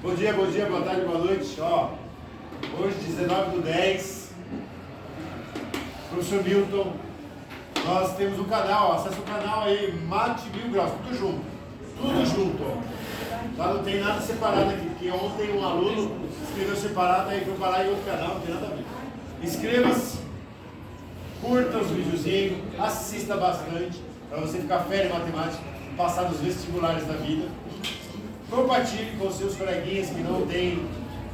Bom dia, boa tarde, boa noite. Ó, hoje, 19/10, professor Milton, nós temos um canal, acessa o canal aí, Mate 1000 graus, tudo junto, ó. Lá não tem nada separado aqui, porque ontem um aluno escreveu separado, aí foi parar em outro canal, não tem nada a ver. Inscreva-se, curta os videozinhos, assista bastante, para você ficar fera em matemática, passar nos vestibulares da vida. Compartilhe com seus coleguinhas que não têm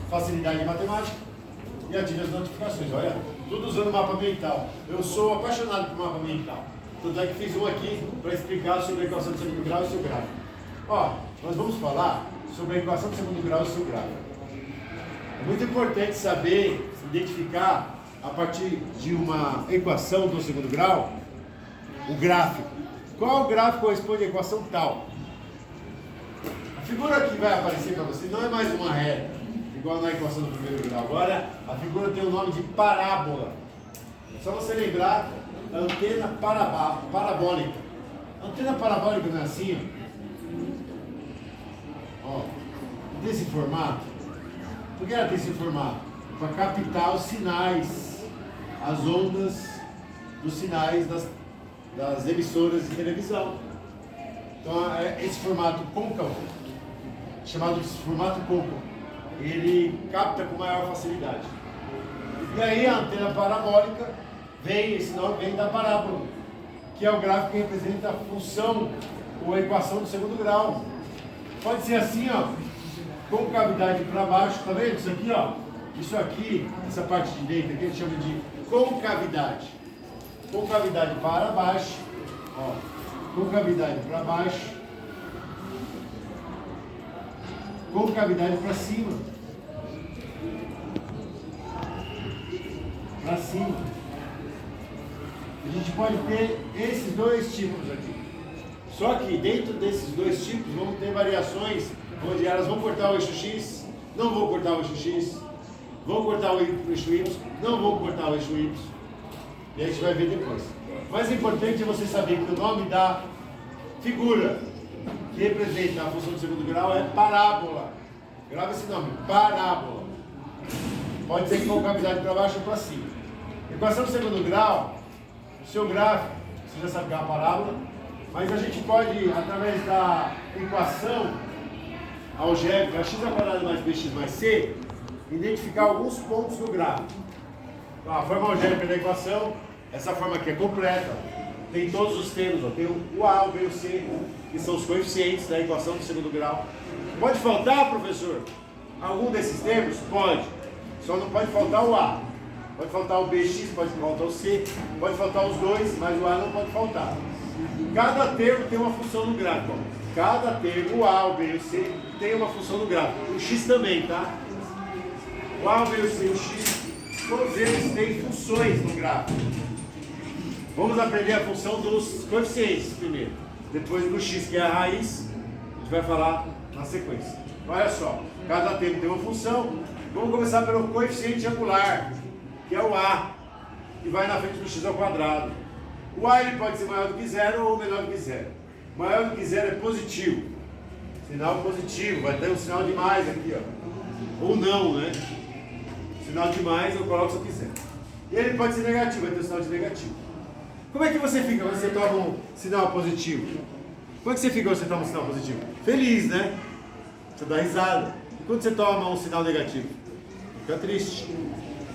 facilidade em matemática e ative as notificações. Olha, tudo usando mapa mental. Eu sou apaixonado por mapa mental. Tanto é que fiz um aqui para explicar sobre a equação de segundo grau e seu gráfico. Ó, nós vamos falar sobre a equação de segundo grau e seu gráfico. É muito importante saber identificar, a partir de uma equação do segundo grau, o gráfico. Qual gráfico corresponde à equação tal? A figura que vai aparecer para você não é mais uma reta, igual na equação do primeiro grau. Agora, a figura tem o nome de parábola. É só você lembrar da antena parabólica. A antena parabólica não é assim, ó, desse formato. Por que ela tem esse formato? Para captar os sinais, as ondas dos sinais das emissoras de televisão. Então, esse formato côncavo, chamado de formato côncavo, ele capta com maior facilidade. E aí a antena parabólica esse nome vem da parábola, que é o gráfico que representa a função ou a equação do segundo grau. Pode ser assim, ó, concavidade para baixo, tá vendo isso aqui, ó? Isso aqui, essa parte de dentro aqui, a gente chama de concavidade. Concavidade para baixo, ó, concavidade para baixo, concavidade para cima, para cima. A gente pode ter esses dois tipos aqui. Só que dentro desses dois tipos vamos ter variações onde elas vão cortar o eixo X, não vão cortar o eixo X, vão cortar o eixo Y, não vão cortar o eixo Y. E a gente vai ver depois. Mais importante é você saber que o nome da figura que representa a função de segundo grau é parábola. Grava esse nome, parábola. Pode ser concavidade para baixo ou para cima. Equação de segundo grau, o seu gráfico, você já sabe que é uma parábola, mas a gente pode, através da equação algébrica x² mais bx mais c, identificar alguns pontos do gráfico. Então, a forma algébrica da equação, essa forma aqui é completa, tem todos os termos, ó, tem o A, o B e o C, que são os coeficientes da equação do segundo grau. Pode faltar, professor, algum desses termos? Pode. Só não pode faltar o A. Pode faltar o BX, pode faltar o C, pode faltar os dois, mas o A não pode faltar. Cada termo tem uma função no gráfico. Ó. Cada termo, o A, o B e o C, tem uma função no gráfico. O X também, tá? O A, o B, o C e o X, todos eles têm funções no gráfico. Vamos aprender a função dos coeficientes primeiro. Depois do X, que é a raiz, a gente vai falar na sequência. Olha só, cada termo tem uma função. Vamos começar pelo coeficiente angular, que é o A, que vai na frente do x ao quadrado. O A ele pode ser maior do que zero ou menor do que zero. Maior do que zero é positivo. Sinal positivo, vai ter um sinal de mais aqui, ó. Ou não, né? Sinal de mais eu coloco se eu quiser. E ele pode ser negativo, vai ter um sinal de negativo. Como é que você fica quando você toma um sinal positivo? Como é que você fica quando você toma um sinal positivo? Feliz, né? Você dá risada. E quando você toma um sinal negativo? Fica triste.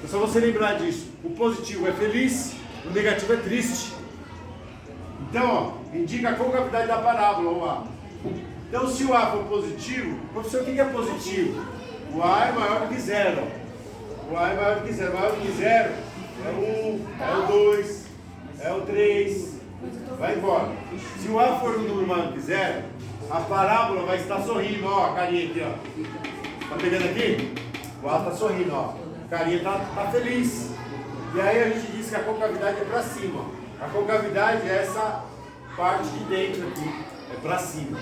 É só você lembrar disso. O positivo é feliz, o negativo é triste. Então, ó, indica a concavidade da parábola, o A. Então, se o A for positivo, professor, o que é positivo? O A é maior do que zero. O A é maior do que zero. Maior do que zero é o 1, é o 2, é o 3. Vai embora. Se o A for um número maior do que zero, a parábola vai estar sorrindo, ó, a carinha aqui, ó. Tá pegando aqui? O A está sorrindo, ó. A carinha tá feliz. E aí a gente diz que a concavidade é para cima, ó. A concavidade é essa parte de dentro aqui, é para cima.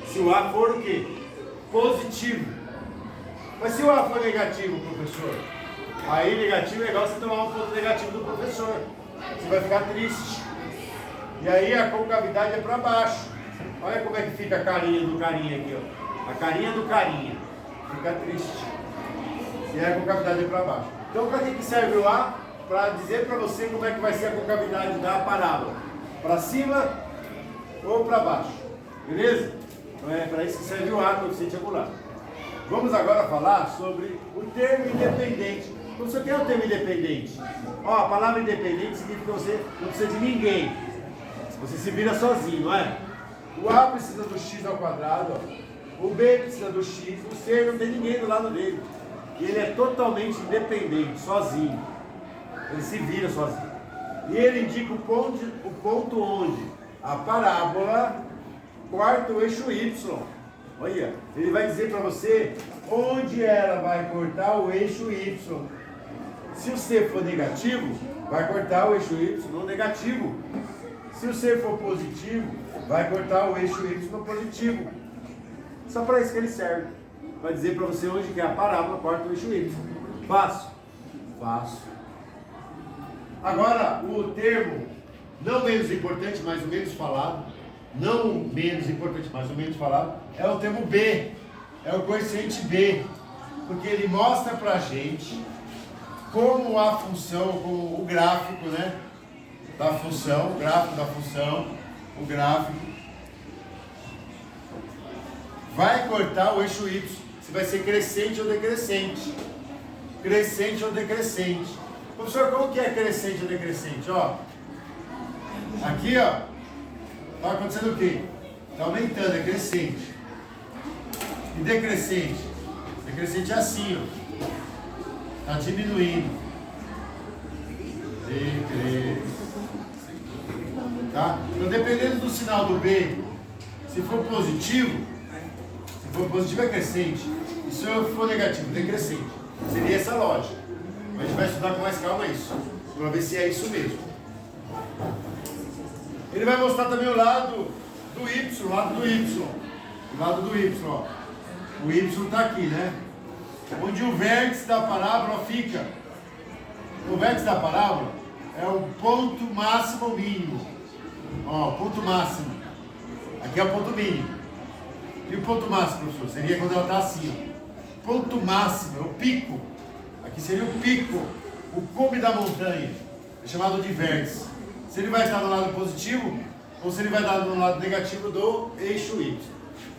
Se o A for o quê? Positivo. Mas se o A for negativo, professor, aí negativo é igual você tomar um ponto negativo do professor. Você vai ficar triste. E aí a concavidade é para baixo. Olha como é que fica a carinha do carinha aqui, ó. A carinha do carinha. fica triste. E a concavidade é para baixo. Então, para que serve o A? Para dizer para você como é que vai ser a concavidade da parábola. Para cima ou para baixo. Beleza? Então é para isso que serve o A, coeficiente angular. Vamos agora falar sobre o termo independente. Então, você tem o termo independente. Ó, a palavra independente significa que você não precisa de ninguém. Você se vira sozinho, não é? O A precisa do x ao quadrado, ó. O B precisa do x, o C não tem ninguém do lado dele. E ele é totalmente independente, sozinho. Ele se vira sozinho. E ele indica o ponto onde a parábola corta o eixo Y. Olha, ele vai dizer para você onde ela vai cortar o eixo Y. Se o C for negativo, vai cortar o eixo Y no negativo. Se o C for positivo, vai cortar o eixo Y no positivo. Só para isso que ele serve. Vai dizer para você onde que a parábola corta o eixo Y. Fácil? Fácil. Agora, o termo não menos importante, mas o menos falado, não menos importante, mas o menos falado, é o termo B, é o coeficiente B, porque ele mostra para a gente como a função, como o gráfico, né, da função, o gráfico da função, o gráfico, vai cortar o eixo Y, se vai ser crescente ou decrescente, crescente ou decrescente. Professor, como que é crescente ou decrescente? Ó, aqui, ó, está acontecendo o quê? Está aumentando, é crescente. E decrescente? Decrescente é assim, ó. Está diminuindo. Decrescente. Tá? Então, dependendo do sinal do B, se for positivo é crescente. E se for negativo, decrescente. Seria essa lógica. Mas a gente vai estudar com mais calma isso, para ver se é isso mesmo. Ele vai mostrar também o lado do Y, o lado do Y. O lado do Y, ó. O Y está aqui, né? Onde o vértice da parábola fica. O vértice da parábola é o ponto máximo ou mínimo. Ó, ponto máximo. Aqui é o ponto mínimo. E o ponto máximo, professor? Seria quando ela está assim, ó. Ponto máximo é o pico. Aqui seria o pico, o cume da montanha. É chamado de vértice. Se ele vai estar no lado positivo ou se ele vai estar no lado negativo do eixo Y.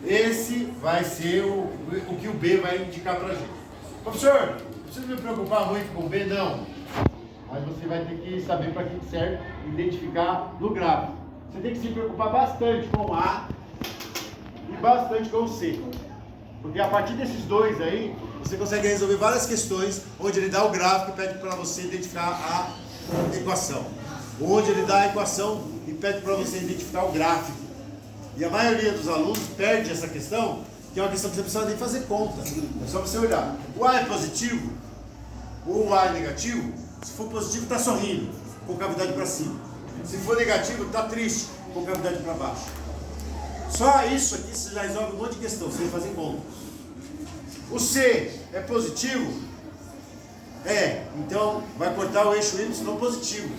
Esse vai ser o que o B vai indicar para a gente. Professor, não precisa me preocupar muito com o B, não. Mas você vai ter que saber para que serve identificar no gráfico. Você tem que se preocupar bastante com o A e bastante com o C. Porque a partir desses dois aí, você consegue resolver várias questões onde ele dá o gráfico e pede para você identificar a equação. Onde ele dá a equação e pede para você identificar o gráfico. E a maioria dos alunos perde essa questão, que é uma questão que você precisa nem fazer conta. É só você olhar. O A é positivo ou o A é negativo? Se for positivo, está sorrindo, com cavidade para cima. Se for negativo, está triste, com cavidade para baixo. Só isso aqui você já resolve um monte de questão, sem fazer conta. O C é positivo? É, então vai cortar o eixo Y no positivo.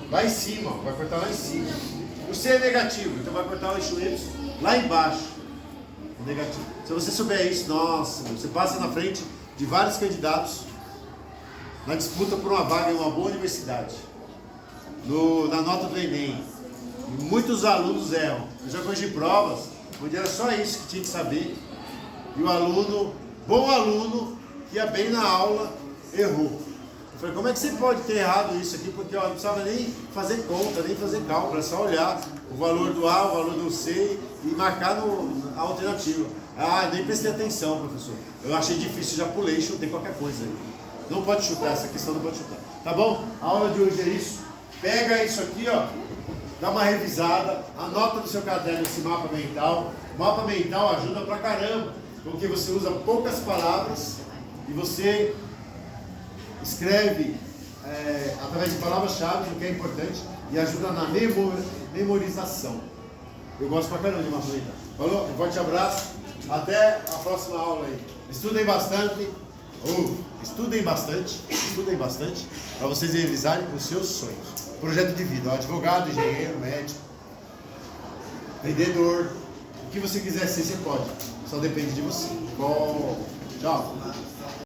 Lá em cima, vai cortar lá em cima. O C é negativo, então vai cortar o eixo Y lá embaixo. Negativo. Se você souber isso, nossa, você passa na frente de vários candidatos na disputa por uma vaga em uma boa universidade. Na nota do Enem. E muitos alunos erram. Eu já corrigi provas onde era só isso que tinha que saber. E o aluno, bom aluno, que ia bem na aula, errou. Eu falei, como é que você pode ter errado isso aqui? Porque ó, não precisava nem fazer conta, nem fazer cálculo, era só olhar o valor do A, o valor do C e marcar a alternativa. Ah, nem prestei atenção, professor. Eu achei difícil, já pulei, chutei qualquer coisa aí. Não pode chutar, essa questão não pode chutar. Tá bom? A aula de hoje é isso. Pega isso aqui, ó, dá uma revisada, anota no seu caderno esse mapa mental. O mapa mental ajuda pra caramba, porque você usa poucas palavras e você escreve através de palavras-chave, o que é importante, e ajuda na memorização. Eu gosto pra caramba de mapa mental. Falou? Um forte abraço. Até a próxima aula aí. Estudem bastante. Estudem bastante para vocês realizarem os seus sonhos. Projeto de vida, advogado, engenheiro, médico, vendedor, o que você quiser ser, você pode. Só depende de você. Bom, tchau.